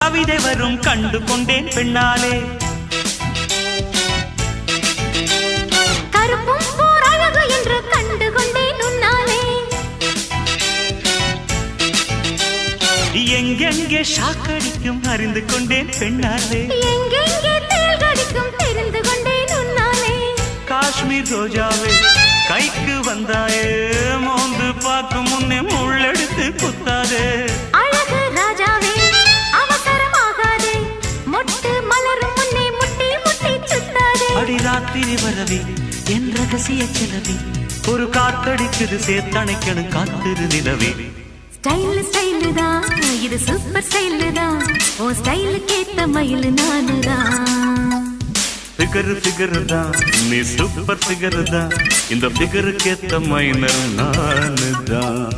கவிதை வரும் கண்டு கொண்டேன் பெண்ணாலே. கருப்பும் போர் அழகு என்று கண்டு கொண்டேன் உன்னாலே. எங்கெங்கே ஷாக்கடிக்கும் அறிந்து கொண்டேன் பெண்ணாலே. எங்கெங்கே தேள் கடிக்கும் தெரிந்து கொண்டேன் உன்னாலே. காஷ்மீர் ரோஜாவே கைக்கு வந்தாயே, மோந்து பார்க்கும் முன்னே முள்ளெடுத்து குத்தாதே. அழகு ராஜாவே அவசரமாகாதே, மொட்டு மலரும் முன்னே முட்டி முட்டி சுத்தாதே. அடி ராத்திரி வரவி என் ரகசிய கிளவி, ஒரு காத்தடிக்குது சேர்த்தணைக்கணும் காத்திரு நிலவே. ஸ்டைல் ஸ்டைலு தான் இது, சூப்பர் ஸ்டைலு தான், ஓ ஸ்டைலுக்கு ஏத்த மயில் நானுதான். ஃபிகர் ஃபிகர் தான் நீ சூப்பர் ஃபிகர் தான், இந்த ஃபிகருக்கு ஏத்த மைனர் நானு தான்.